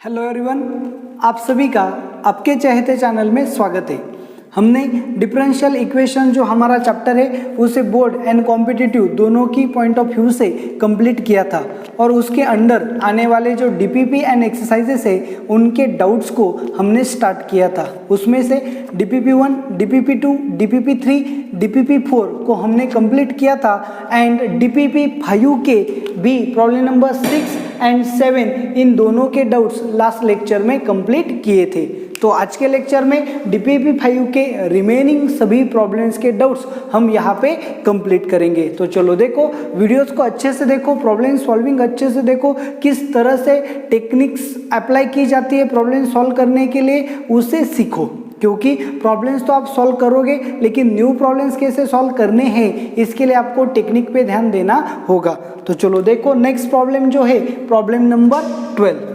Hello everyone, आप सभी का आपके चहेते चैनल में स्वागत है। हमने डिफरेंशियल इक्वेशन जो हमारा चैप्टर है उसे बोर्ड एंड कॉम्पिटिटिव दोनों की पॉइंट ऑफ व्यू से कंप्लीट किया था और उसके अंडर आने वाले जो डीपीपी एंड एक्सरसाइजेस है उनके डाउट्स को हमने स्टार्ट किया था। उसमें से डीपीपी 1, डीपीपी 2, डीपीपी 3, डीपीपी 4 को हमने कंप्लीट किया था एंड डीपीपी 5 के भी प्रॉब्लम नंबर 6 एंड 7 इन दोनों के डाउट्स लास्ट लेक्चर में कंप्लीट किए थे। तो आज के लेक्चर में डीपीपी 5 के रिमेनिंग सभी प्रॉब्लम्स के डाउट्स हम यहाँ पे कंप्लीट करेंगे। तो चलो देखो, वीडियोस को अच्छे से देखो, प्रॉब्लम सॉल्विंग अच्छे से देखो, किस तरह से टेक्निक्स अप्लाई की जाती है प्रॉब्लम सॉल्व करने के लिए उसे सीखो, क्योंकि प्रॉब्लम्स तो आप सॉल्व करोगे लेकिन न्यू प्रॉब्लम्स कैसे सॉल्व करने हैं इसके लिए आपको टेक्निक पे ध्यान देना होगा। तो चलो देखो, नेक्स्ट प्रॉब्लम जो है प्रॉब्लम नंबर 12।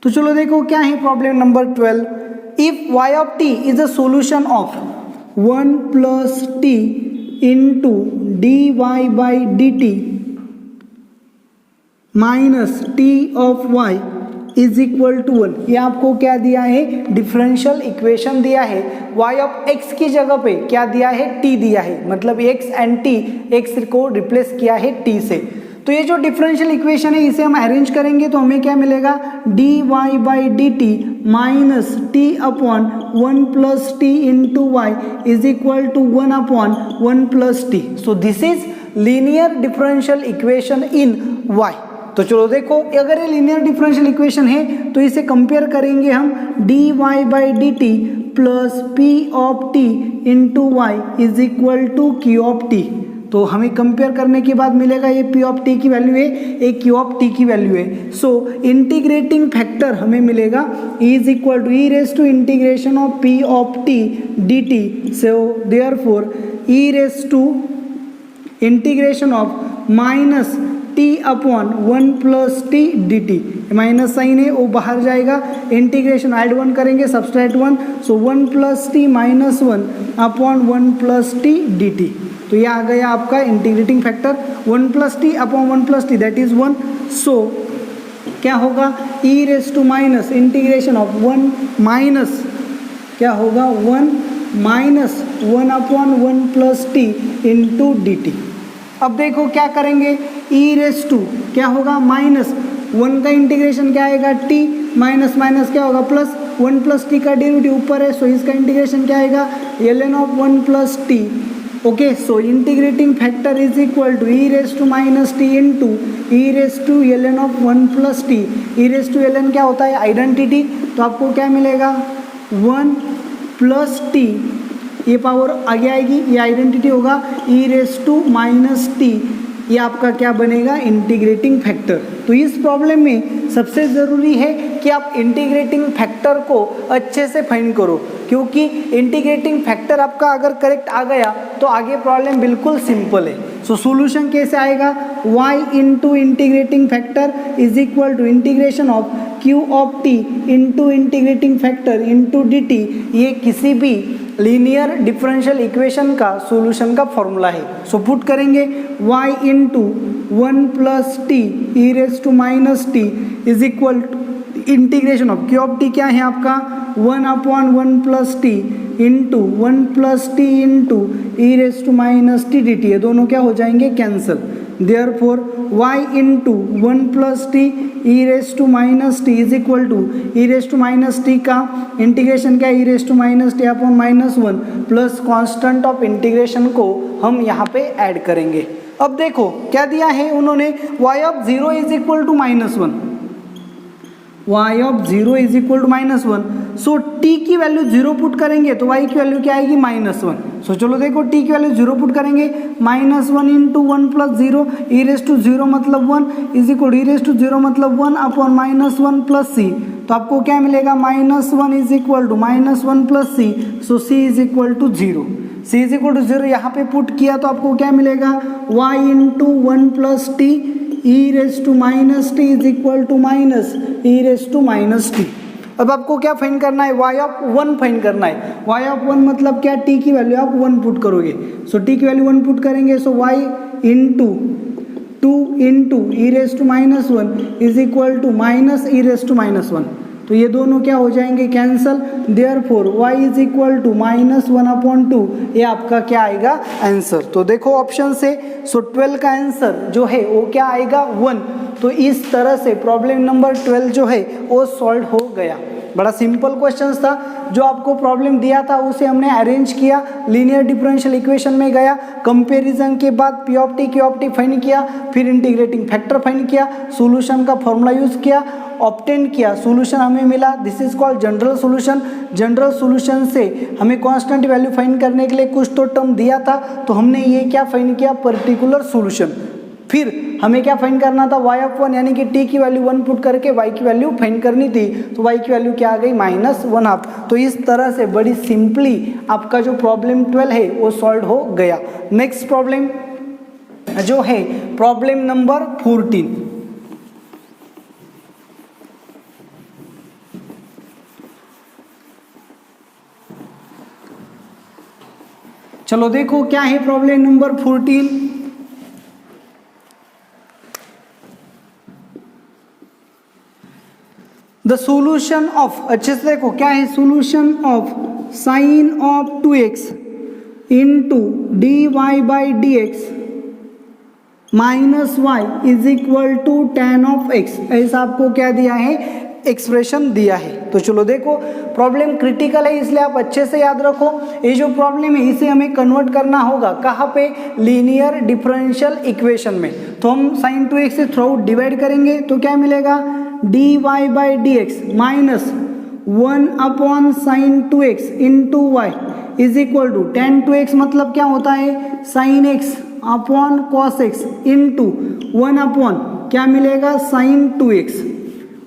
तो चलो देखो क्या है problem number 12। If y of t is a solution of 1 plus t into dy by dt minus t of y is equal to 1, ये आपको क्या दिया है, डिफरेंशियल इक्वेशन दिया है। y ऑफ x की जगह पे क्या दिया है, t दिया है, मतलब x एंड t, x को रिप्लेस किया है t से। तो ये जो डिफरेंशियल इक्वेशन है इसे हम अरेंज करेंगे तो हमें क्या मिलेगा, dy by dt minus t upon 1 plus t into y is equal to 1 upon 1 plus t. So this is linear differential equation in y। तो चलो देखो, अगर ये लीनियर डिफरेंशियल इक्वेशन है तो इसे कंपेयर करेंगे हम dy by dt plus p of t into y is equal to q of t। तो हमें कंपेयर करने के बाद मिलेगा ये p ऑफ t की वैल्यू है, एक q ऑफ t की वैल्यू है। सो इंटीग्रेटिंग फैक्टर हमें मिलेगा is equal to e raise to integration of p of t dt। So therefore e raise to integration of minus t upon 1 plus t d t, minus sign है वो बाहर जाएगा, integration add 1 करेंगे, subtract 1, so 1 plus t minus 1 upon 1 plus t d t. तो ये आ गया आपका integrating factor 1 plus t upon 1 plus t that is 1। So क्या होगा, e raise to minus integration of 1 minus क्या होगा 1 minus 1 upon 1 plus t into d t. अब देखो क्या करेंगे, ई रेस टू क्या होगा, माइनस 1 का इंटीग्रेशन क्या आएगा t, माइनस माइनस क्या होगा प्लस 1 प्लस टी का डेरिवेटिव ऊपर है, सो इसका इंटीग्रेशन क्या आएगा ln of 1 plus t. Okay, so integrating factor is equal to e raise to minus t into e raise to ln of 1 plus t. E raise to ln क्या होता है, identity, तो आपको क्या मिलेगा 1 प्लस टी, ये power आगे आएगी, ये आइडेंटिटी होगा e raise to minus T, ये आपका क्या बनेगा, इंटीग्रेटिंग फैक्टर। तो इस प्रॉब्लम में सबसे ज़रूरी है कि आप इंटीग्रेटिंग फैक्टर को अच्छे से फाइंड करो, क्योंकि इंटीग्रेटिंग फैक्टर आपका अगर करेक्ट आ गया तो आगे प्रॉब्लम बिल्कुल सिंपल है। सो सॉल्यूशन कैसे आएगा, y into integrating factor is equal to integration of q of t into integrating factor into d t. ये किसी भी लीनियर डिफरेंशियल इक्वेशन का सॉल्यूशन का फॉर्मूला है। सो पुट करेंगे y into 1 plus t e raise to minus t is equal to integration of q of t क्या है आपका 1 upon 1 plus t into 1 plus t into e raise to minus T d t, ये दोनों क्या हो जाएंगे, cancel. Therefore y into 1 plus t e raise to minus t is equal to e raise to minus t का integration क्या है, e raise to minus t upon minus 1 plus constant of integration को हम यहाँ पे add करेंगे। अब देखो क्या दिया है उन्होंने, y of 0 is equal to minus 1, y of 0 is equal to minus 1। So t की वैल्यू 0 पुट करेंगे तो y की वैल्यू क्या आएगी, माइनस 1। सो चलो देखो, t की वैल्यू 0 पुट करेंगे, minus 1 into 1 plus 0 e raise to 0 मतलब 1 is equal e raise to 0 मतलब 1 अपॉन माइनस 1 प्लस सी। तो आपको क्या मिलेगा, minus 1 is equal to minus 1 plus c, so c is equal to 0। C is equal to 0 यहाँ पे put किया तो आपको क्या मिलेगा, y into 1 plus t e raise to minus t is equal to minus e raise to minus t. अब आपको क्या फाइंड करना है, y ऑफ 1 फाइंड करना है। y ऑफ 1 मतलब क्या, t की वैल्यू आप 1 पुट करोगे, सो t की वैल्यू 1 पुट करेंगे, so y into 2 into e raise to minus 1 is equal to minus e raise to minus 1। तो ये दोनों क्या हो जाएंगे, cancel. Therefore y is equal to -1/2, ये आपका क्या आएगा आंसर। तो देखो ऑप्शन से, सो 12 का आंसर जो है वो क्या आएगा 1। तो इस तरह से प्रॉब्लम नंबर 12 जो है वो सॉल्व हो गया। बड़ा सिंपल क्वेश्चन था, जो आपको प्रॉब्लम दिया था उसे हमने अरेंज किया, लीनियर डिफरेंशियल इक्वेशन में गया, कंपैरिजन के बाद P of T Q of T find किया, फिर इंटीग्रेटिंग फैक्टर फाइंड किया, सॉल्यूशन का फॉर्मूला यूज किया, ऑब्टेन किया, सॉल्यूशन हमें मिला। This is called general solution. General solution से हमें कांस्टेंट वैल्यू फाइंड करने के लिए कुछ तो टर्म दिया था, तो हमने ये क्या फाइंड किया, पर्टिकुलर सॉल्यूशन। फिर हमें क्या फाइंड करना था, y(1) यानी कि t की वैल्यू 1 पुट करके y की वैल्यू फाइंड करनी थी। तो y की वैल्यू क्या आ गई, -1/2। तो इस तरह से बड़ी सिंपली आपका जो प्रॉब्लम 12 है वो सॉल्व हो गया। नेक्स्ट प्रॉब्लम जो है प्रॉब्लम नंबर 14। चलो देखो क्या है problem number 14। The solution of, अच्छे से देखो क्या है, solution of sine of 2x into d y by d x minus y is equal to tan of x। ऐसा आपको क्या दिया है, एक्सप्रेशन दिया है। तो चलो देखो प्रॉब्लम क्रिटिकल है, इसलिए आप अच्छे से याद रखो। ये जो प्रॉब्लम है इसे हमें कन्वर्ट करना होगा कहाँ पे, लीनियर डिफरेंशियल इक्वेशन में। तो हम sin 2x से थ्रू आउट डिवाइड करेंगे, तो क्या मिलेगा, d y by d x minus 1/sin 2x into y is equal to tan 2x मतलब क्या होता है, sin x upon cos x into 1 क्या मिलेगा, sin 2x।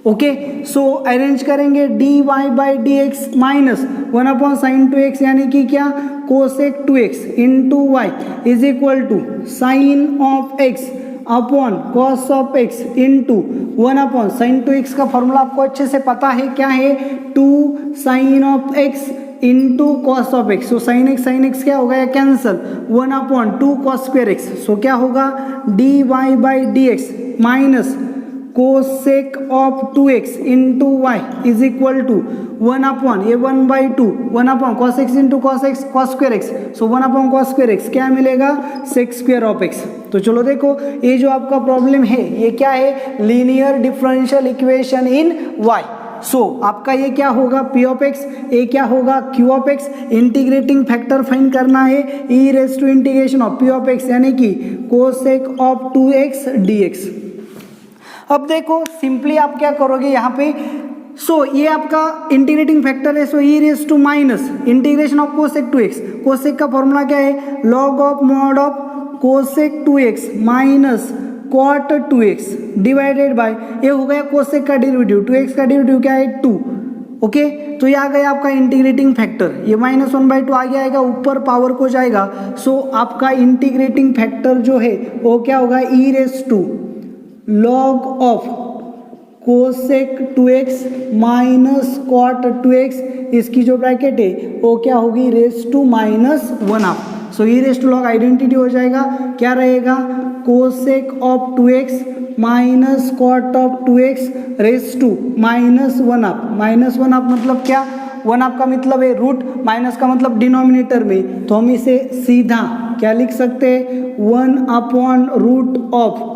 Okay, so arrange करेंगे d y by d x minus 1/sin 2x यानी कि क्या, cosec 2x into y is equal to sine of x upon cos of x into 1/sin 2x का formula आपको अच्छे से पता है, क्या है, 2 sine of x into cos of x। So sine x क्या हो गया, cancel, 1/2 cos square x। So क्या होगा, d y by d x minus cosec of 2x into y is equal to 1/, ये 1/2 1 cos x into cos square x। So 1 cos square x क्या मिलेगा, sec square of x। तो चलो देखो ये जो आपका प्रॉब्लम है ये क्या है, linear differential equation in y। सो आपका ये क्या होगा, p ऑफ x, ये क्या होगा, q of x। Integrating factor find करना है, e raise to integration of p of x यानी कि cosec of 2x dx। अब देखो सिंपली आप क्या करोगे यहाँ पे, सो ये आपका इंटीग्रेटिंग फैक्टर है, so e raise to minus integration of cosec 2x। Cosec का फॉर्मूला क्या है, log of mod of cosec 2x minus cot 2x divided by, ये हो गया कोसेक का डेरिवेटिव, 2x का डेरिवेटिव क्या है 2। ओके, तो ये आ गया आपका इंटीग्रेटिंग फैक्टर, ये -1/2 आगे आएगा, ऊपर पावर को जाएगा। सो आपका इंटीग्रेटिंग फैक्टर जो है वो क्या होगा, e raise to log of cosec 2x minus cot 2x, इसकी जो ब्रैकेट है वो क्या होगी, रेस टू -1/2। सो ये रेस टू लॉग आइडेंटिटी हो जाएगा, क्या रहेगा, cosec of 2x minus cot of 2x raise to -1/2 मतलब क्या, 1/2 का मतलब है रूट, माइनस का मतलब डिनोमिनेटर में। तो हम इसे सीधा क्या लिख सकते हैं, 1/रूट of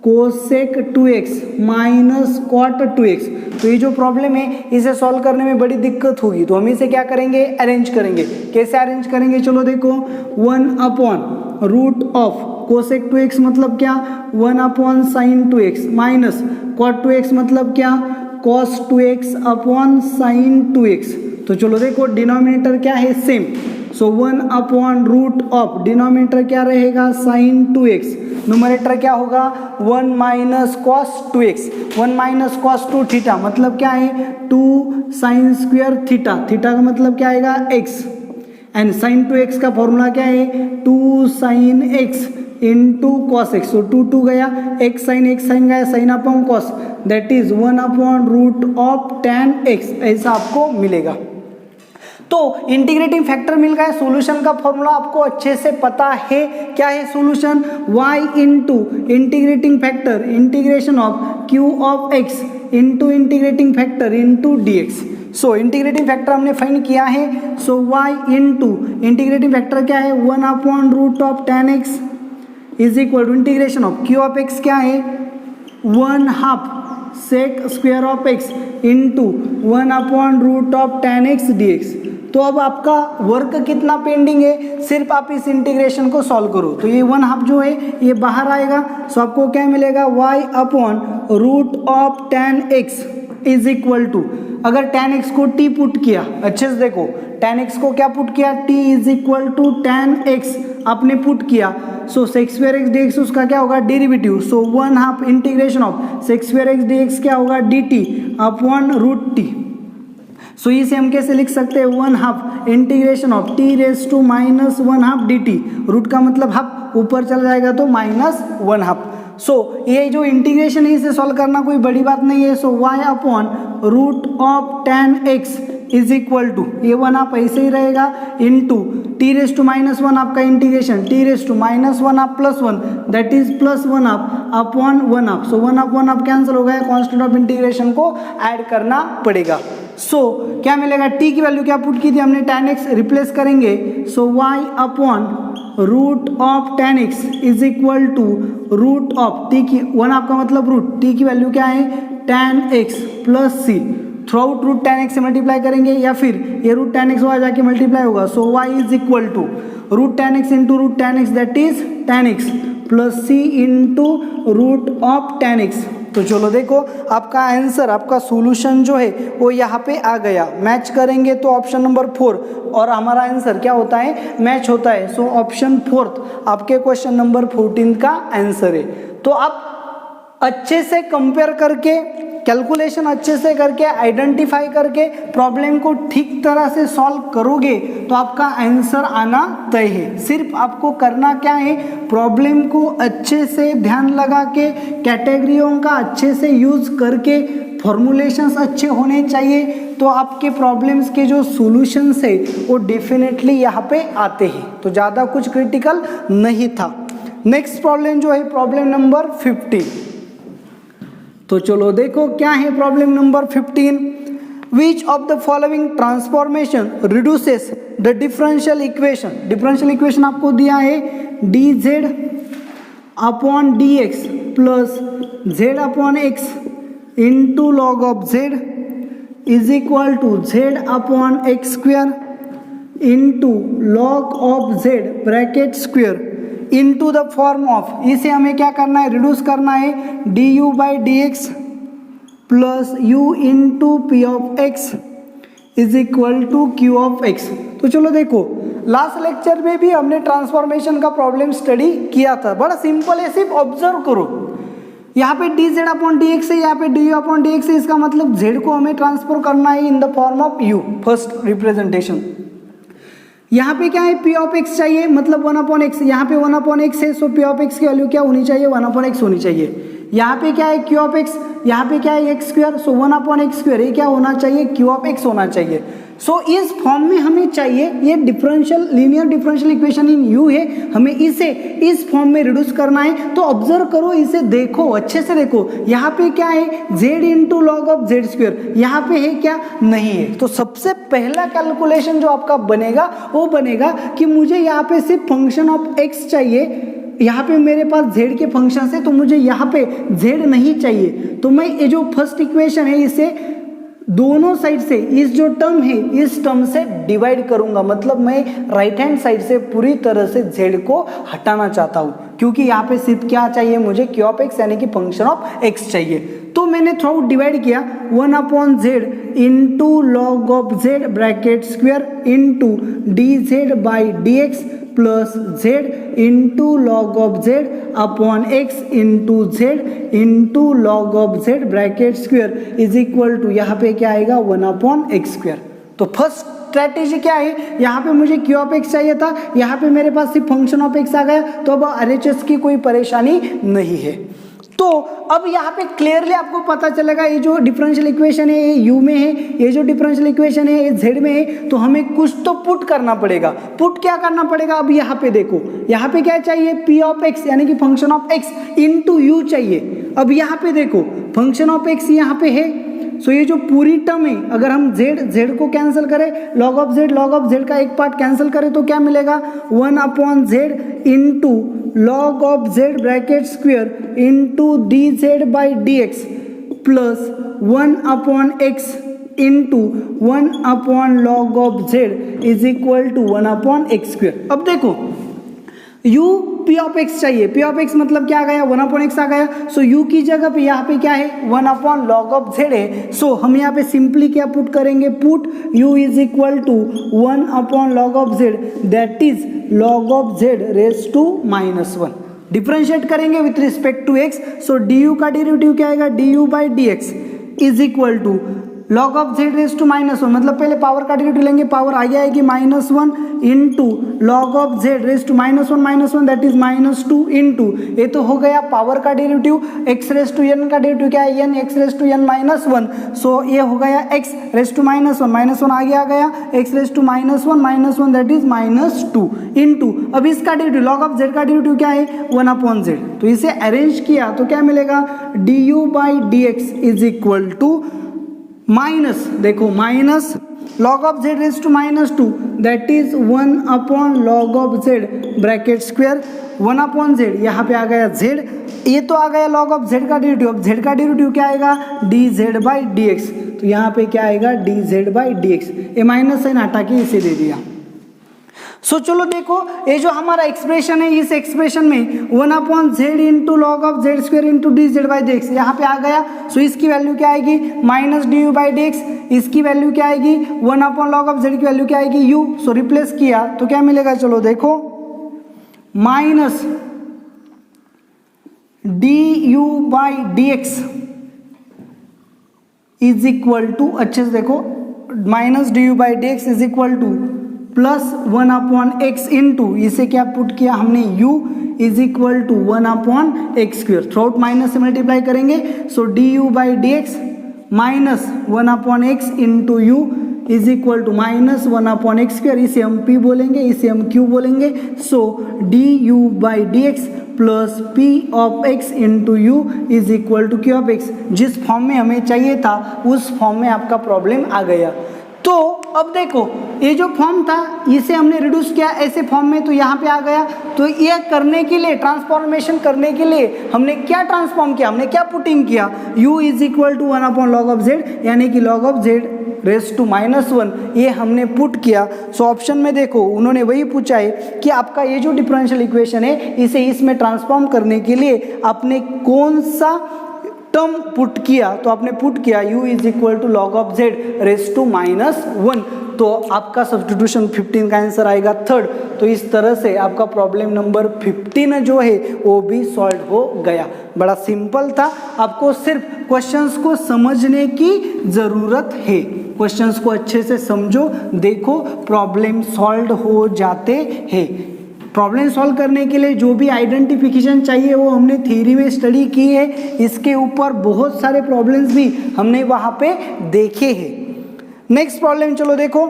cosec 2x minus cot 2x। तो ये जो प्रॉब्लम है इसे सॉल्व करने में बड़ी दिक्कत होगी, तो हम इसे क्या करेंगे, अरेंज करेंगे। कैसे अरेंज करेंगे, चलो देखो, 1/रूट ऑफ कोसेक 2x मतलब क्या, 1/sin 2x minus cot 2x मतलब क्या, cos 2x upon sin 2x। तो चलो देखो डिनोमिनेटर क्या है, सेम। सो 1/रूट ऑफ डिनोमिनेटर क्या रहेगा, sin 2x, न्यूमरेटर क्या होगा, 1 minus cos 2x, 1 minus cos 2 theta मतलब क्या है, 2 sin स्क्वायर थीटा, थीटा का मतलब क्या आएगा, x। एंड sin 2x का फॉर्मूला क्या है, 2 sin x into cos x. So 2 गया, x sin गया, sine upon cos, that is 1/रूट ऑफ tan x, ऐसा आपको मिलेगा। तो इंटीग्रेटिंग फैक्टर मिल गया, सॉल्यूशन का फॉर्मूला आपको अच्छे से पता है, क्या है solution, y into integrating factor integration of q of x into integrating factor into dx। So integrating factor हमने फाइंड किया है, so y into integrating factor क्या है 1/√tan x is equal to integration of q of x क्या है 1/2 sec square of x into 1/√tan x dx। तो अब आपका वर्क कितना पेंडिंग है, सिर्फ आप इस इंटीग्रेशन को सॉल्व करो, तो ये 1/2 जो है ये बाहर आएगा, सो आपको क्या मिलेगा y/√tan x is equal to, अगर tan x को t पुट किया, अच्छे से देखो tan x को क्या पुट किया, t is equal to tan x आपने पुट किया, so sec square x dx उसका क्या होगा derivative, so 1/2 integration of sec square x dx क्या होगा dt अपॉन √t। सो इसे हम कैसे लिख सकते हैं 1/2 integration of t raise to -1/2 dt, root का मतलब हाफ ऊपर चला जाएगा तो -1/2। सो ये जो इंटीग्रेशन है इसे सॉल्व करना कोई बड़ी बात नहीं है, so y/√tan x is equal to ये 1/2 ऐसे ही रहेगा इंटू t रेज टू -1 आपका integration t raise to -1/2 plus 1 that is +1/2 upon 1/2। So 1/2 cancel हो गया, कांस्टेंट ऑफ इंटीग्रेशन को ऐड करना पड़ेगा। सो क्या मिलेगा, t की वैल्यू क्या पुट की थी हमने tan x रिप्लेस करेंगे, so y/√tan x is equal to root of t की 1/2 का मतलब रूट, t की वैल्यू क्या है tan x plus c, throughout root tan x से मल्टीप्लाई करेंगे या फिर ये रूट tan x वहाँ जाके मल्टीप्लाई होगा, so y is equal to root tan x into root tan x that is tan x plus c into root of tan x। तो चलो देखो आपका आंसर, आपका सॉल्यूशन जो है वो यहाँ पे आ गया, मैच करेंगे तो ऑप्शन नंबर 4 और हमारा आंसर क्या होता है मैच होता है, सो ऑप्शन 4 आपके क्वेश्चन नंबर 14 का आंसर है। तो आप अच्छे से कंपेयर करके, कैलकुलेशन अच्छे से करके, आइडेंटिफाई करके प्रॉब्लम को ठीक तरह से सॉल्व करोगे तो आपका आंसर आना तय है। सिर्फ आपको करना क्या है, प्रॉब्लम को अच्छे से ध्यान लगा के, कैटेगरियों का अच्छे से यूज करके, फॉर्मुलेशंस अच्छे होने चाहिए, तो आपके प्रॉब्लम्स के जो सॉल्यूशंस है वो डेफिनेटली यहाँ पे आते हैं। तो ज़्यादा कुछ क्रिटिकल नहीं था। नेक्स्ट प्रॉब्लम जो है प्रॉब्लम नंबर 15। तो चलो देखो क्या है problem number 15। Which of the following transformation reduces the differential equation. Differential equation आपको दिया है dz upon dx plus z upon x into log of z is equal to z upon x square into log of z bracket square into the form of, इसे हमें क्या करना है reduce करना है du/dx plus u into p of x is equal to q of x। तो चलो देखो लास्ट लेक्चर में भी हमने ट्रांसफॉर्मेशन का प्रॉब्लम स्टडी किया था, बड़ा सिंपल है, सिर्फ ऑब्जर्व करो। यहाँ पे dz अपॉन dx है, यहाँ पे du अपॉन dx है, इसका मतलब z को हमें ट्रांसफर करना है in the form of u, first representation. यहाँ पे क्या है p ऑफ x चाहिए, मतलब 1/x, यहाँ पे 1/x है, सो p ऑफ x की वैल्यू क्या होनी चाहिए 1/x होनी चाहिए। यहाँ पे क्या है q ऑफ x, यहाँ पे क्या है x स्क्वायर, सो 1/x स्क्वायर, ये क्या होना चाहिए q ऑफ x होना चाहिए। सो इस फॉर्म में हमें चाहिए, ये डिफरेंशियल लीनियर डिफरेंशियल इक्वेशन इन u है, हमें इसे इस फॉर्म में रिड्यूस करना है। तो ऑब्जर्व करो, इसे देखो, अच्छे से देखो, यहाँ पे क्या है z into log of z square, यहाँ पे है क्या नहीं है। तो सबसे पहला कैलकुलेशन जो आपका बनेगा वो बनेगा कि मुझे यहाँ पे सिर्फ फंक्शन ऑफ x चाहिए, यहाँ पे मेरे पास z के फंक्शन है तो मुझे यहाँ पे z नहीं चाहिए। तो मैं ये जो फर्स्ट इक्वेशन है इसे दोनों साइड से, इस जो टर्म है इस टर्म से डिवाइड करूंगा, मतलब मैं राइट हैंड साइड से पूरी तरह से z को हटाना चाहता हूँ, क्योंकि यहाँ पे सिर्फ क्या चाहिए मुझे q ऑफ x यानी कि फंक्शन ऑफ x चाहिए। तो मैंने थ्रू आउट डिवाइड किया 1/z into log of z bracket square into dz/dx plus z into log of z upon x into z into log of z bracket square is equal to, यहाँ पे क्या आएगा 1/x square. तो first strategy क्या है, यहाँ पे मुझे q ऑफ x चाहिए था, यहाँ पे मेरे पास सिर्फ फंक्शन ऑफ x आ गया, तो अब RHS की कोई परेशानी नहीं है। तो अब यहाँ पे क्लियरली आपको पता चलेगा ये जो डिफरेंशियल इक्वेशन है ये यू में है, ये जो डिफरेंशियल इक्वेशन है ये जेड में है, तो हमें कुछ तो पुट करना पड़ेगा। पुट क्या करना पड़ेगा? अब यहाँ पे देखो, यहाँ पे क्या चाहिए? पी ऑफ एक्स यानी कि function of x into you चाहिए। अब यहाँ पे देखो फंक्शन ऑफ एक्स यहाँ पे है, सो ये जो पूरी टर्म है अगर हम z को कैंसिल करें, log ऑफ z का एक पार्ट कैंसिल करें तो क्या मिलेगा? 1/z into log of z bracket square into dz/dx plus 1/x into 1/log of z is equal to 1/x square. अब देखो u p ऑफ x चाहिए, p ऑफ x मतलब क्या आ गया? 1/x आ गया। सो u की जगह पे यहाँ पे क्या है? 1/log ऑफ z है। सो हम यहाँ पे सिंपली क्या पुट करेंगे? Put u is equal to 1/log of z that is log of z raise to -1। Differentiate करेंगे with respect to x, so du का डेरिवेटिव क्या आएगा? du/dx is equal to log of z raise to -1, मतलब पहले power का derivative लेंगे, power आगे आएगी -1 into log of z raise to -1 that is -2 into ये तो हो गया पावर का derivative, x raise to n का डेरिवेटिव क्या है? n, x raise to n -1, so ये हो गया x रेज टू -1 आगे आ गया x raise to -1 that is -2 into अब इसका डेरिवेटिव log ऑफ z का डेरिवेटिव क्या है? 1/z। तो इसे अरेंज किया तो क्या मिलेगा? du/dx is equal to minus, देखो minus log of z raise to -2 that is 1/log of z bracket square 1/z, यहाँ पे आ गया z, ये तो आ गया log ऑफ z का डेरिवेटिव। अब z का डेरिवेटिव क्या आएगा? dz/dx, तो यहाँ पे क्या आएगा? dz/dx, ये माइनस साइन हटा के इसे दे दिया। सो चलो देखो ये जो हमारा एक्सप्रेशन है, इस एक्सप्रेशन में 1/z into log of z square into dz/dx यहाँ पे आ गया। सो इसकी वैल्यू क्या आएगी? -du/dx। इसकी वैल्यू क्या आएगी? 1/log ऑफ z की वैल्यू क्या आएगी? u। सो रिप्लेस किया तो क्या मिलेगा? चलो देखो -du/dx इज इक्वल टू, अच्छे से देखो, -du/dx is equal to plus 1/x into इसे क्या पुट किया हमने? u is equal to 1/x square, throughout minus से मल्टीप्लाई करेंगे। So du/dx minus 1/x into u is equal to -1/x square, इसे हम p बोलेंगे, इसे हम q बोलेंगे। So du/dx plus p of x into u is equal to q of x। जिस form में हमें चाहिए था उस फॉर्म में आपका प्रॉब्लम आ गया। तो अब देखो ये जो फॉर्म था इसे हमने रिड्यूस किया ऐसे फॉर्म में, तो यहाँ पे आ गया। तो ये करने के लिए, ट्रांसफॉर्मेशन करने के लिए हमने क्या ट्रांसफॉर्म किया? हमने क्या पुटिंग किया? u is equal to 1/log of z यानी कि log of z raise to -1, ये हमने पुट किया। सो ऑप्शन में देखो उन्होंने वही पूछा है कि आपका ये जो डिफरेंशियल इक्वेशन है इसे इसमें ट्रांसफॉर्म करने के लिए आपने कौन सा टर्म पुट किया? तो आपने पुट किया u is equal to log of z raise to -1, तो आपका सब्स्टिट्यूशन 15 का आंसर आएगा 3rd। तो इस तरह से आपका प्रॉब्लम नंबर 15 जो है वो भी सॉल्व हो गया। बड़ा सिंपल था, आपको सिर्फ क्वेश्चंस को समझने की ज़रूरत है। क्वेश्चंस को अच्छे से समझो, देखो प्रॉब्लम सॉल्व हो जाते हैं। प्रॉब्लम सॉल्व करने के लिए जो भी आइडेंटिफिकेशन चाहिए वो हमने थ्योरी में स्टडी की है, इसके ऊपर बहुत सारे प्रॉब्लम्स भी हमने वहाँ पे देखे हैं। नेक्स्ट प्रॉब्लम चलो देखो।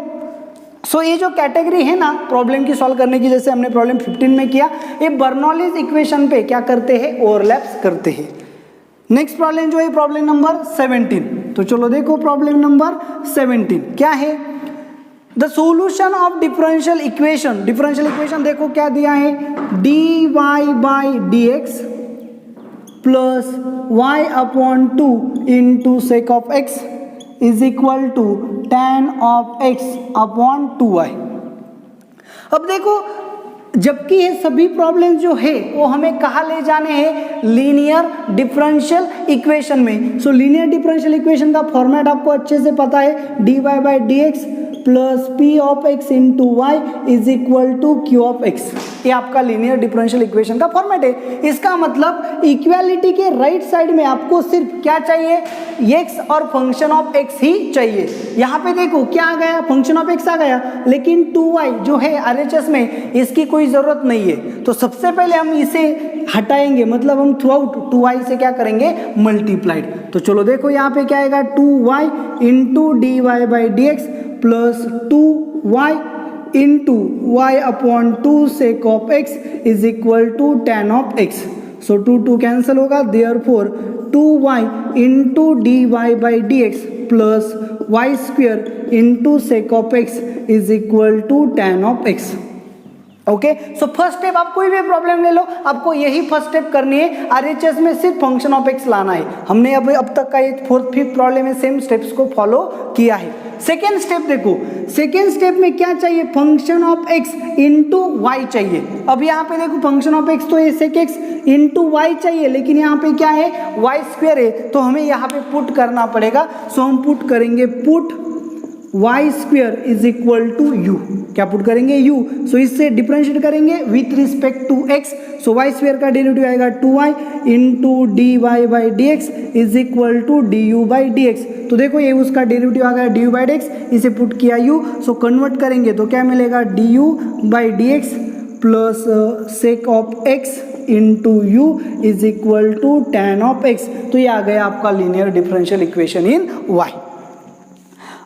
सो ये जो कैटेगरी है ना प्रॉब्लम की सॉल्व करने की, जैसे हमने प्रॉब्लम 15 में किया, ये बर्नौलीज इक्वेशन पे क्या करते हैं? ओवरलैप्स करते हैं। नेक्स्ट प्रॉब्लम जो है प्रॉब्लम नंबर 17, तो चलो देखो प्रॉब्लम नंबर 17 क्या है? The solution of differential equation, differential equation देखो क्या दिया है? dy/dx plus y/2 into sec of x is equal to tan of x/2y। अब देखो जबकि ये सभी प्रॉब्लम जो है वो हमें कहाँ ले जाने हैं? लीनियर डिफरेंशियल इक्वेशन में। सो लीनियर डिफरेंशियल इक्वेशन का फॉर्मेट आपको अच्छे से पता है, dy/dx plus p of x into y is equal to q of x। ये आपका लीनियर डिफरेंशियल इक्वेशन का फॉर्मेट है। इसका मतलब इक्वालिटी के राइट साइड में आपको सिर्फ क्या चाहिए? x और फंक्शन ऑफ x ही चाहिए। यहाँ पे देखो क्या आ गया? फंक्शन ऑफ x आ गया, लेकिन 2y जो है RHS में इसकी कोई ज़रूरत नहीं है। तो सबसे पहले हम इसे हटाएंगे, मतलब हम थ्रू आउट 2y से क्या करेंगे, मल्टीप्लाइड। तो चलो देखो यहाँ पे क्या आएगा, 2y into d y by d x plus 2y into y upon 2 sec of x is equal to tan of x। So 2 cancel होगा, therefore 2y into d y by d x plus y square into sec of x is equal to tan of x। Okay, so first step, आप कोई भी problem ले लो, आपको यही first step करनी है। RHS में सिर्फ फंक्शन ऑफ एक्स लाना है। हमने अब तक का ये 4th 5th प्रॉब्लम में सेम स्टेप्स को फॉलो किया है। सेकेंड स्टेप देखो, सेकेंड स्टेप में क्या चाहिए, function of x into y चाहिए। अब यहाँ पे देखो फंक्शन ऑफ एक्स तो ये सेक एक्स इंटू वाई चाहिए, लेकिन यहाँ पे क्या है, वाई स्क्वायर है, तो हमें यहाँ पे पुट करना पड़ेगा। सो हम पुट करेंगे, put y square is equal to u. क्या पुट करेंगे, यू। सो इससे डिफरेंशिएट करेंगे with respect to x. So y square का डेरिवेटिव आएगा 2y into d y by d x is equal to d u by d x. तो देखो ये उसका डेरिवेटिव आ गया d u by d x, इसे पुट किया u। सो कन्वर्ट करेंगे तो क्या मिलेगा, d u by d x plus sec of x into u is equal to tan of x. तो ये आ गया आपका linear differential equation in y।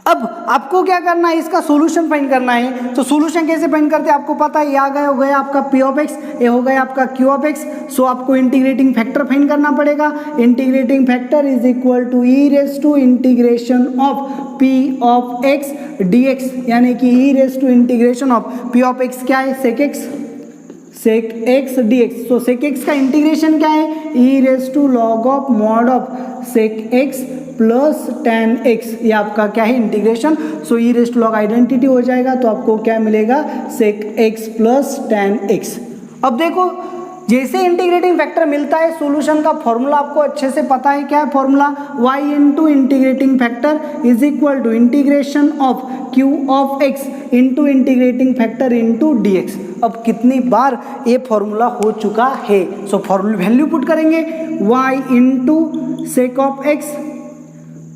अब आपको क्या करना है, इसका सॉल्यूशन फाइंड करना है। तो सॉल्यूशन कैसे फाइंड करते हैं, आपको पता है, ये आ गया, हो गया आपका p ऑफ x, ये हो गया आपका q ऑफ x। सो आपको इंटीग्रेटिंग फैक्टर फाइंड करना पड़ेगा। Integrating factor is equal to e raise to integration of p of x dx, यानी कि e raise to integration of p of x क्या है, sec x, sec x dx। So sec x का integration क्या है, e raise to log of mod of sec x plus tan x, ये आपका क्या है, integration. So e raise to log identity हो जाएगा, तो आपको क्या मिलेगा, सेक x प्लस tan x। अब देखो जैसे इंटीग्रेटिंग फैक्टर मिलता है, सॉल्यूशन का फॉर्मूला आपको अच्छे से पता है, क्या है formula, y into integrating factor is equal to integration of q of x into integrating factor into dx। अब कितनी बार ये फॉर्मूला हो चुका है। सो फॉर्मूला वैल्यू पुट करेंगे, y into sec of x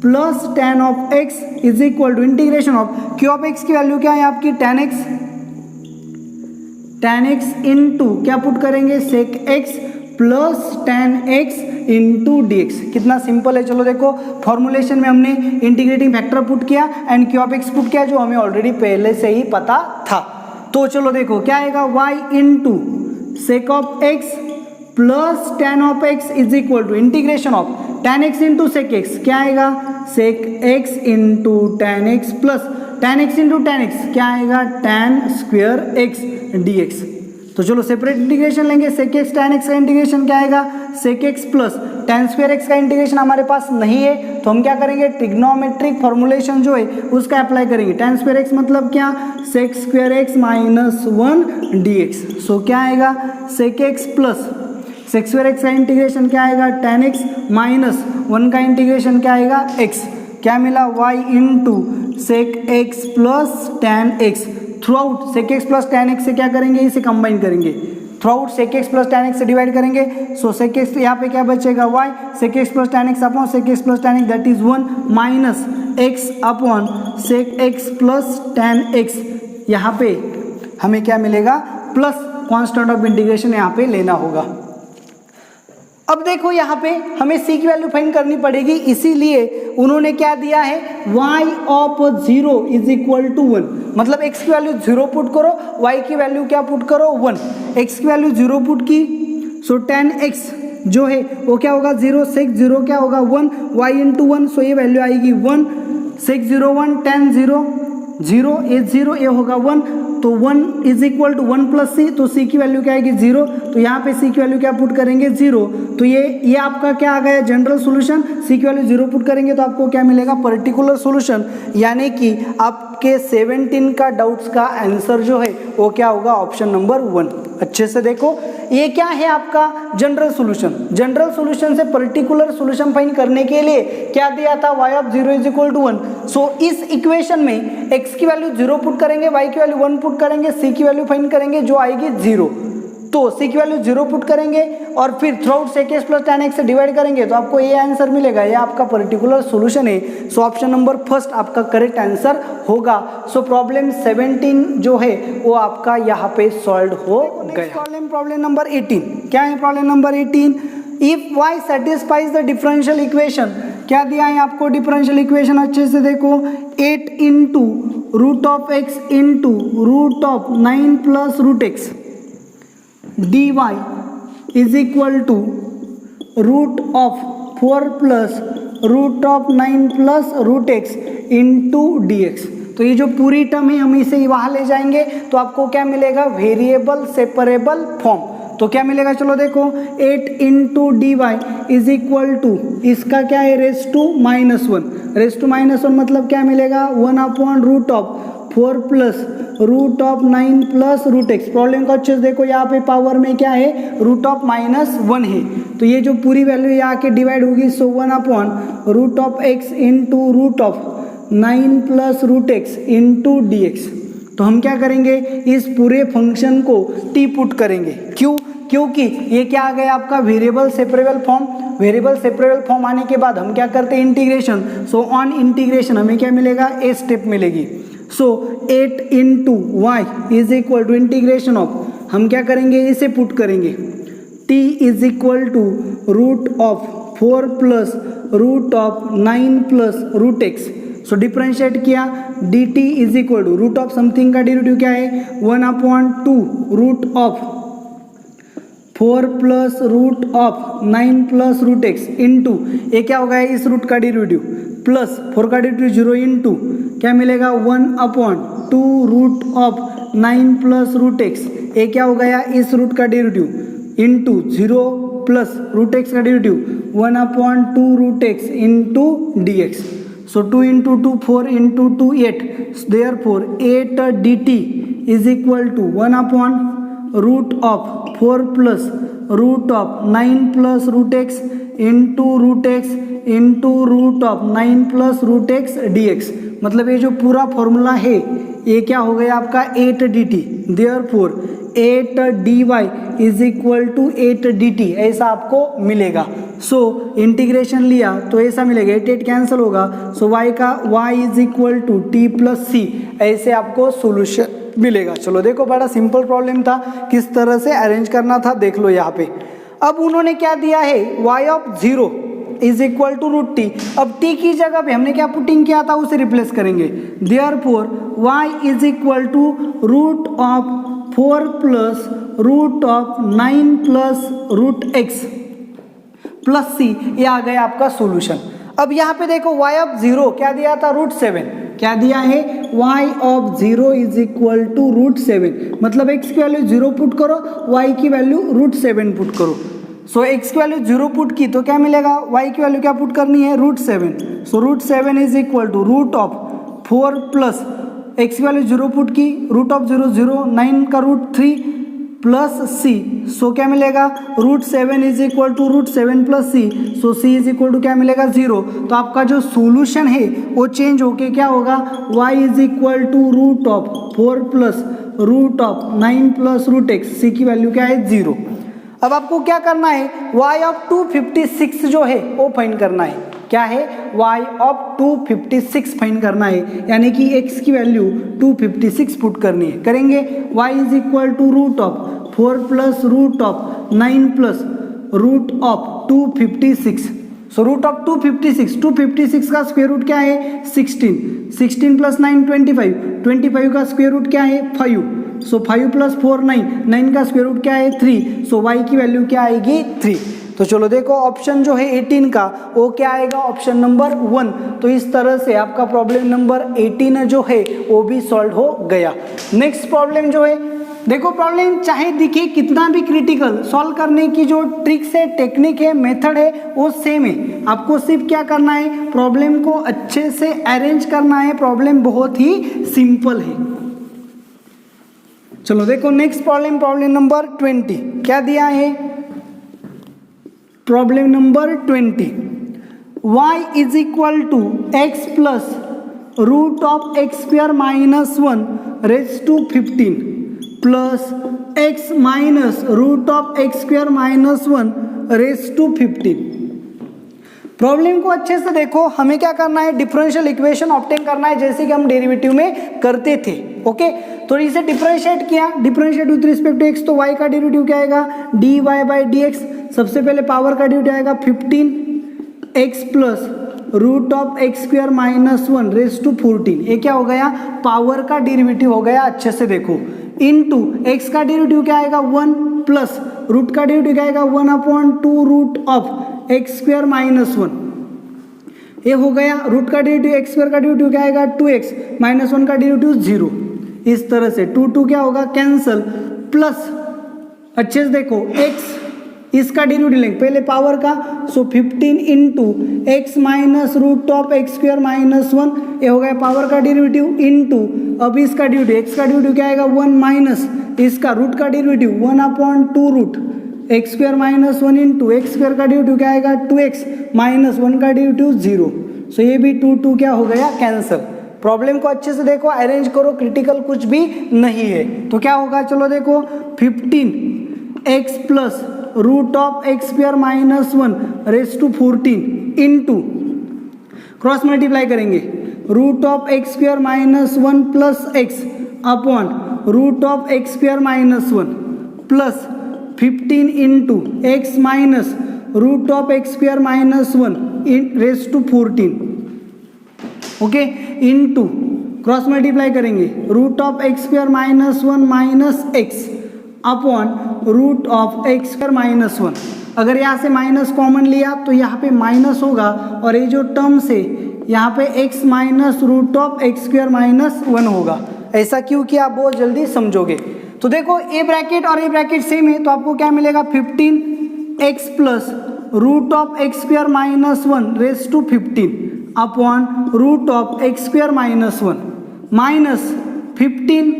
plus tan of x is equal to integration of q of x की value क्या है आपकी, tan x इंटू क्या पुट करेंगे, sec x plus tan x into dx। कितना simple है। चलो देखो फॉर्मुलेशन में हमने इंटीग्रेटिंग फैक्टर पुट किया and q of x put किया, जो हमें ऑलरेडी पहले से ही पता था। तो चलो देखो क्या आएगा, y into sec of x plus tan of x is equal to integration of tan x into sec x, क्या आएगा, sec x into tan x plus tan x into tan x क्या आएगा, tan स्क्वेयर x dx। तो चलो separate integration लेंगे, सेक x tan x का integration क्या आएगा, sec x plus tan square x का इंटीग्रेशन हमारे पास नहीं है, तो हम क्या करेंगे, ट्रिग्नोमेट्रिक फॉर्मुलेशन जो है उसका अप्लाई करेंगे। tan स्क्वेयर x मतलब क्या, sec square x minus 1 dx। So क्या आएगा, sec x plus sec square x का इंटीग्रेशन क्या आएगा, tan x माइनस 1 का इंटीग्रेशन क्या आएगा, x। क्या मिला, y into sec x plus tan x। Throughout sec x plus tan x से क्या करेंगे, इसे कंबाइन करेंगे, throughout sec x plus tan x से डिवाइड करेंगे। सो सेक x यहाँ पे क्या बचेगा, y sec x plus tan x upon sec x plus tan x that is 1 minus x upon sec x plus tan x। यहाँ पे हमें क्या मिलेगा, प्लस कॉन्स्टेंट ऑफ इंटीग्रेशन यहाँ पे लेना होगा। अब देखो यहाँ पे हमें c की वैल्यू फाइंड करनी पड़ेगी, इसीलिए उन्होंने क्या दिया है, y of 0 is equal to 1, मतलब x की वैल्यू 0 पुट करो, y की वैल्यू क्या पुट करो, 1। x की वैल्यू 0 पुट की, सो tan x जो है वो क्या होगा, 0 सेक 0 क्या होगा, 1, y इंटू 1। सो ये वैल्यू आएगी 1, सेक 0 1, tan 0 0, ये 0 ये होगा 1, तो 1 इज इक्वल टू 1 प्लस सी, तो सी की वैल्यू क्या आएगी 0, तो यहाँ पे सी की वैल्यू क्या पुट करेंगे 0। तो ये आपका क्या आ गया, जनरल सॉल्यूशन। सी की वैल्यू 0 पुट करेंगे तो आपको क्या मिलेगा, पर्टिकुलर सॉल्यूशन, यानी कि आपके 17 का डाउट्स का आंसर जो है वो क्या होगा, ऑप्शन नंबर 1। अच्छे से देखो ये क्या है आपका जनरल सॉल्यूशन। जनरल सॉल्यूशन से पर्टिकुलर सॉल्यूशन फाइंड करने के लिए क्या दिया था, y of 0 is equal to 1। So इस इक्वेशन में x की वैल्यू 0 पुट करेंगे, y की वैल्यू 1 पुट करेंगे, c की वैल्यू फाइंड करेंगे जो आएगी 0। तो सी की वैल्यू 0 पुट करेंगे और फिर throughout sec x plus tan x से डिवाइड करेंगे तो आपको ये आंसर मिलेगा। ये आपका पर्टिकुलर सॉल्यूशन है। सो ऑप्शन नंबर फर्स्ट आपका करेक्ट आंसर होगा। सो प्रॉब्लम 17 जो है वो आपका यहाँ पे सॉल्व हो गया। प्रॉब्लम नंबर 18 क्या है? Problem number 18, if y satisfies the differential equation, क्या दिया है आपको डिफरेंशियल इक्वेशन? अच्छे से देखो, 8 into root of x into root of 9 plus root x dy is equal to root of 4 plus root of 9 plus root x into dx। तो ये जो पूरी टर्म है हम इसे वहां ले जाएंगे तो आपको क्या मिलेगा? Variable separable form. तो क्या मिलेगा? चलो देखो, 8 into d y is equal to इसका क्या है? रेस टू माइनस वन मतलब क्या मिलेगा? 1 upon root of 4 plus root of 9 plus root x. Problem को अच्छे से देखो, यहाँ पे पावर में क्या है? रूट ऑफ -1 है। तो ये जो पूरी वैल्यू यहाँ के डिवाइड होगी, so 1 upon root of x into root of 9 plus root x into d x. तो हम क्या करेंगे? इस पूरे फंक्शन को टी पुट करेंगे। क्यों? क्योंकि ये क्या आ गया आपका? Variable separable form. Variable separable form आने के बाद हम क्या करते हैं? इंटीग्रेशन। सो ऑन इंटीग्रेशन हमें क्या मिलेगा? ए स्टेप मिलेगी। So 8 into y is equal to integration of, हम क्या करेंगे? इसे पुट करेंगे, t is equal to root of 4 plus root of 9 plus root x. So differentiate किया, dt is equal to root of something का derivative क्या है? 1 upon 2 root of 4 plus root of 9 plus root x into ये क्या होगा? इस root का derivative plus 4 का डेरिवेटिव 0 इंटू क्या मिलेगा? 1 upon 2 root of 9 plus root x. ये क्या हो गया? इस रूट का derivative into 0 plus root x का derivative 1 upon 2 root x into d x. So 2 into 2 4 into 2 8, therefore 8 dt is equal to 1 upon root of 4 plus root of 9 plus root x into root x into root of 9 plus root x dx। मतलब ये जो पूरा formula है ये क्या हो गया आपका? 8 dt, therefore 8 dy is equal to 8 dt ऐसा आपको मिलेगा। सो इंटीग्रेशन लिया तो ऐसा मिलेगा, 8 कैंसिल होगा। सो y का y is equal to t plus c, ऐसे आपको सोल्यूशन मिलेगा। चलो देखो, बड़ा सिंपल प्रॉब्लम था, किस तरह से अरेंज करना था देख लो यहाँ पे। अब उन्होंने क्या दिया है? y of 0 is equal to root t. अब t की जगह पे हमने क्या पुटिंग किया था उसे रिप्लेस करेंगे। Therefore y is equal to root of 4 plus root of 9 plus root x plus c, ये आ गया आपका सॉल्यूशन। अब यहाँ पे देखो, y ऑफ 0 क्या दिया था? √7। क्या दिया है? y of 0 is equal to √7, मतलब x की वैल्यू 0 पुट करो, y की वैल्यू √7 पुट करो। सो x की वैल्यू 0 पुट की तो क्या मिलेगा? y की वैल्यू क्या पुट करनी है? √7। So √7 is equal to root of 4 plus x की वैल्यू 0 पुट की, रूट ऑफ 0 0, 9 का √3 प्लस c। सो क्या मिलेगा? √7 is equal to √7 plus c। So c is equal to क्या मिलेगा? 0। तो आपका जो सॉल्यूशन है वो चेंज होके क्या होगा? y is equal to root of 4 plus root of 9 plus root x. c की वैल्यू क्या है? 0। अब आपको क्या करना है? y ऑफ 256 जो है वो फाइंड करना है। क्या है? y ऑफ 256 फाइंड करना है, यानी कि x की वैल्यू 256 पुट करनी है। करेंगे, y is equal to root of 4 plus root of 9 plus root of 256। So root of 256 का स्क्वायर रूट क्या है? 16 प्लस 9 25 का स्क्वायर रूट क्या है? 5। सो 5 प्लस 4 9 का स्क्वायर रूट क्या है? 3। सो y की वैल्यू क्या आएगी? 3। तो चलो देखो, ऑप्शन जो है 18 का वो क्या आएगा? Option number 1। तो इस तरह से आपका प्रॉब्लम नंबर 18 जो है वो भी सॉल्व हो गया। नेक्स्ट प्रॉब्लम जो है, देखो प्रॉब्लम चाहे दिखे कितना भी क्रिटिकल, सॉल्व करने की जो ट्रिक्स है, टेक्निक है, मेथड है वो सेम है। आपको सिर्फ क्या करना है? प्रॉब्लम को अच्छे से अरेंज करना है। प्रॉब्लम बहुत ही सिंपल है। चलो देखो नेक्स्ट प्रॉब्लम, प्रॉब्लम नंबर 20 क्या दिया है? Problem number 20, y is equal to x plus root of x square minus 1 raise to 15 plus x minus root of x square minus 1 raise to 15। Problem को अच्छे से देखो, हमें क्या करना है, डिफरेंशियल इक्वेशन ऑब्टेन करना है जैसे कि हम डेरिवेटिव में करते थे। ओके, तो इसे डिफरेंशिएट किया, differentiate with respect to x, तो y का डेरिवेटिव क्या आएगा, dy बाई dx। सबसे पहले पावर का डेरिवेटिव आएगा 15x plus root of x square minus 1 raise to 14। ये क्या हो गया, पावर का डेरिवेटिव हो गया। अच्छे से देखो, इनटू एक्स का डेरिवेटिव क्या आएगा 1 प्लस रूट का डेरिवेटिव क्या आएगा 1/2 root of x square minus 1। ये हो गया रूट का डेरिवेटिव, एक्स स्क्वायर का डेरिवेटिव क्या आएगा 2x माइनस 1 का डेरिवेटिव 0। इस तरह से 2 क्या होगा, कैंसल, प्लस अच्छे से देखो x इसका डेरिवेटिव लेंगे पहले पावर का, so 15 into x minus root of x square minus 1, ये हो गया पावर का डेरिवेटिव, इंटू अब इसका डेरिवेटिव, एक्स का डेरिवेटिव क्या आएगा 1 माइनस इसका रूट का derivative 1/2 root x square minus 1 into x square का डेरिवेटिव क्या आएगा 2x माइनस 1 का डेरिवेटिव 0। सो ये भी 2 क्या हो गया, कैंसल। प्रॉब्लम को अच्छे से देखो, अरेंज करो, क्रिटिकल कुछ भी नहीं है। तो क्या होगा, चलो देखो 15x plus root of x square minus 1 raise to 14 into cross multiply करेंगे root of x square minus 1 plus x upon root of x square minus 1 plus 15 into x minus root of x square minus 1 raise to 14। Okay, into cross multiply करेंगे root of x square minus 1 minus x upon root of x square minus 1। अगर यहाँ से minus common लिया तो यहाँ पे minus होगा, और ये जो टर्म्स है यहाँ पे x minus root of x square minus 1 होगा। ऐसा क्यों किया, आप बहुत जल्दी समझोगे। तो देखो ए ब्रैकेट और ए ब्रैकेट सेम है, तो आपको क्या मिलेगा 15x plus root of x square minus 1 raise to 15 upon root of x square minus 1 minus 15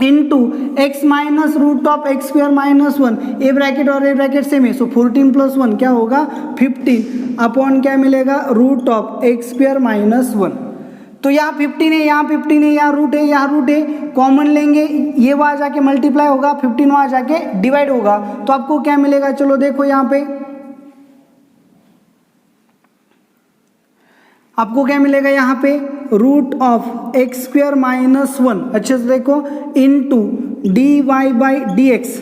into x minus root of x square minus 1, a bracket और ए ब्रैकेट सेम है, सो 14 plus 1 क्या होगा 15 upon क्या मिलेगा root of x square minus 1। तो यहाँ 15 है, यहाँ 15 है, यहाँ रूट है, यहाँ रूट है, कॉमन लेंगे, ये वहाँ जाके मल्टीप्लाई होगा, 15 वहाँ जाके डिवाइड होगा, तो आपको क्या मिलेगा, चलो देखो यहाँ पे आपको क्या मिलेगा, यहाँ पे root of x square minus 1, अच्छे से देखो, into d y by d x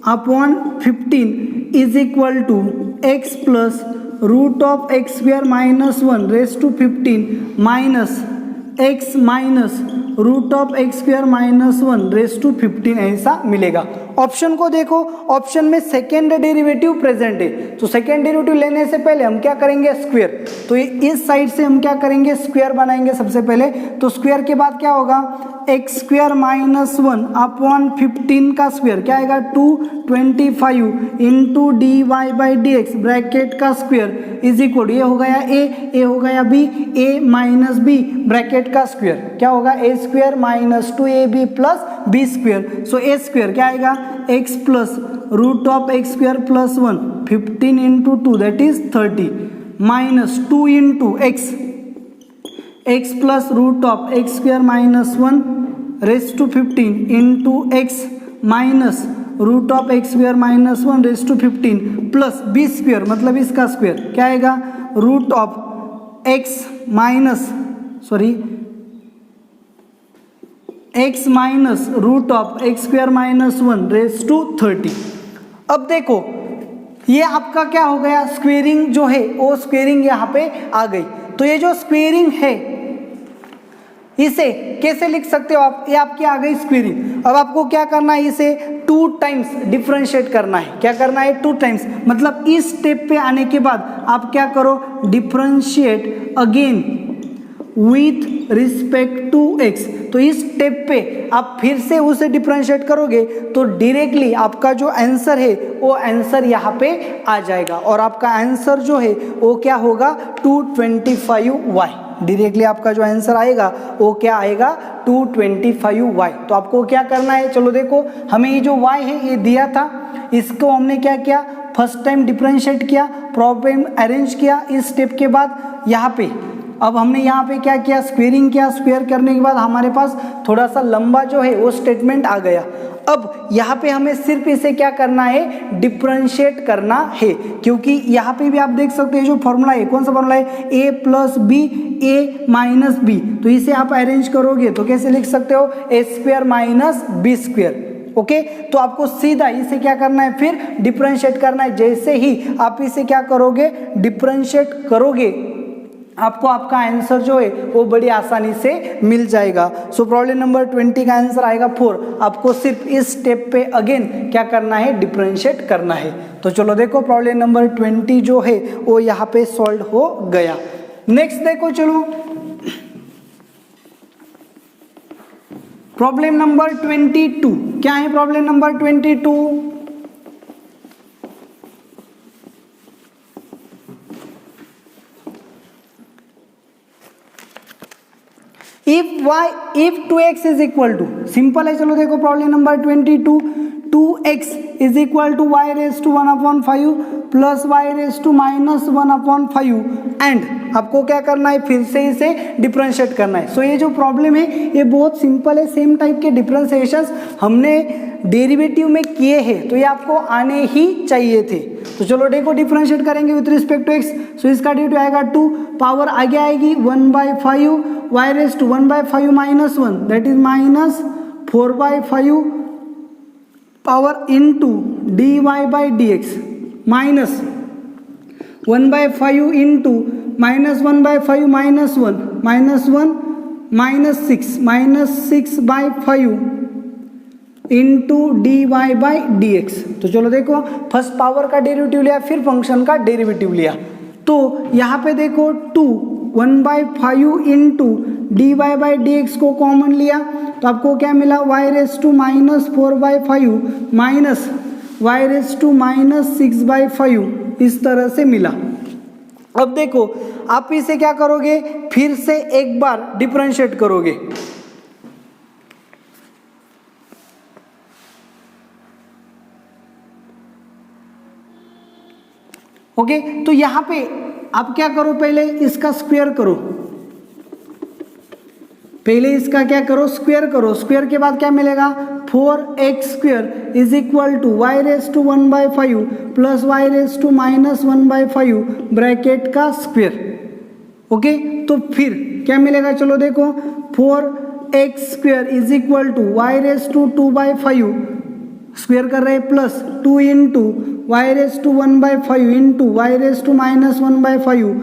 upon 15 is equal to x plus root of x square minus 1 raise to 15 minus x minus root of x square minus 1 raise to 15 ऐसा मिलेगा। Option को देखो, option में second derivative present है, तो second derivative लेने से पहले हम क्या करेंगे, स्क्वायर। तो इस साइड से हम क्या करेंगे, स्क्वायर बनाएंगे सबसे पहले। तो स्क्वायर के बाद क्या होगा, एक्स स्क्वायर माइनस 1 अपॉन 15 का स्क्वायर क्या आएगा 225 into d y by d x bracket का स्क्वायर इज इक्वल, ये हो गया ए हो गया b, a minus b bracket का स्क्वायर क्या होगा a square minus 2ab plus b square. So a square क्या आएगा x plus root of x square plus 1 15 into 2 that is 30 minus 2 into x plus root of x square minus 1 raise to 15 into x minus root of x square minus 1 raise to 15 plus b square मतलब इसका square क्या आएगा root of x minus root of x square minus 1 raise to 30। अब देखो ये आपका क्या हो गया, स्क्वेयरिंग जो है वो स्क्वेयरिंग यहाँ पे आ गई। तो ये जो स्क्वेयरिंग है इसे कैसे लिख सकते हो आप, ये आपकी आ गई स्क्वेयरिंग। अब आपको क्या करना है, इसे 2 टाइम्स डिफरेंशिएट करना है। क्या करना है 2 टाइम्स, मतलब इस स्टेप पे आने के बाद आप क्या करो, differentiate again with respect to x. तो इस स्टेप पे आप फिर से उसे डिफरेंशिएट करोगे तो डायरेक्टली आपका जो आंसर है वो आंसर यहाँ पे आ जाएगा और आपका आंसर जो है वो क्या होगा 225y। डायरेक्टली आपका जो आंसर आएगा वो क्या आएगा 225y। तो आपको क्या करना है, चलो देखो हमें ये जो y है ये दिया था, इसको हमने क्या किया, फर्स्ट टाइम डिफरेंशिएट किया, प्रॉब्लम अरेंज किया। इस स्टेप के बाद यहाँ पे अब हमने यहाँ पे क्या किया, स्क्वेयरिंग किया। स्क्वेयर करने के बाद हमारे पास थोड़ा सा लंबा जो है वो स्टेटमेंट आ गया। अब यहाँ पे हमें सिर्फ इसे क्या करना है, डिफरेंशिएट करना है, क्योंकि यहाँ पे भी आप देख सकते हैं जो फॉर्मूला है, कौन सा फॉर्मूला है, a plus b a minus b, तो इसे आप अरेंज करोगे तो कैसे लिख सकते हो, a square minus b square. Okay, तो आपको सीधा इसे क्या करना है, फिर डिफरेंशिएट करना है। जैसे ही आप इसे क्या करोगे, डिफरेंशिएट करोगे, आपको आपका आंसर जो है वो बड़ी आसानी से मिल जाएगा। सो प्रॉब्लम नंबर 20 का आंसर आएगा 4। आपको सिर्फ इस स्टेप पे अगेन क्या करना है, डिफरेंशिएट करना है। तो चलो देखो प्रॉब्लम नंबर 20 जो है वो यहाँ पे सॉल्व हो गया। नेक्स्ट देखो, चलो प्रॉब्लम नंबर 22। क्या है problem number 22? if 2x is equal to, simple है, चलो देखो problem number 22, 2x is equal to y raised to 1/5 plus y raised to minus 1/5 and आपको क्या करना है, फिर से इसे डिफरेंशिएट करना है। सो ये जो प्रॉब्लम है ये बहुत सिंपल है, सेम टाइप के डिफरेंशिएशंस हमने डेरिवेटिव में किए हैं, तो ये आपको आने ही चाहिए थे। तो चलो देखो डिफरेंशिएट करेंगे विथ रिस्पेक्ट टू x, सो इसका ड्यू आएगा 2, पावर आगे आएगी 1/5, y raised to 1/5 minus 1 that is minus 4/5 power into dy by dx minus 1/5 into minus 1/5 minus 1 minus 6/5 into d y by d x. तो चलो देखो फर्स्ट पावर का derivative लिया, फिर फंक्शन का डेरिवेटिव लिया, तो यहाँ पे देखो 2 1/5 into d y by d x को कॉमन लिया, तो आपको क्या मिला, y raise to minus 4/5 minus y raise to minus 6/5, इस तरह से मिला। अब देखो आप इसे क्या करोगे, फिर से एक बार डिफरेंशिएट करोगे। ओके, तो यहां पे आप क्या करो, पहले इसका स्क्वायर करो, पहले इसका क्या करो, स्क्वायर करो। स्क्वायर के बाद क्या मिलेगा, 4x square is equal to y raise to 1/5 plus y raise to minus 1/5 bracket का स्क्वायर। ओके, तो फिर क्या मिलेगा, चलो देखो 4x square is equal to y raise to 2/5 square कर रहे हैं plus 2 into y raise to 1/5 into y raise to minus 1/5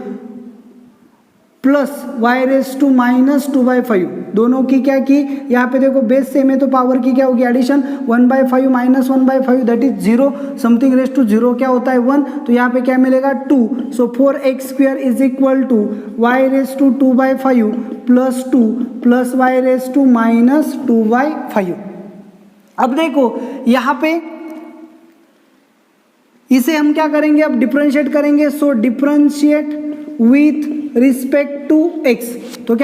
plus y raise to minus 2/5, दोनों की क्या की, यहाँ पे देखो बेस सेम है तो पावर की क्या होगी, addition 1/5 minus 1/5 that is 0, something raise to 0 क्या होता है 1, तो यहाँ पे क्या मिलेगा 2। So 4x square is equal to y raise to 2/5 plus 2 plus y raise to minus 2/5। अब देखो यहाँ पे इसे हम क्या करेंगे, अब डिफरेंशिएट करेंगे। So differentiate with respect to x, तो क्या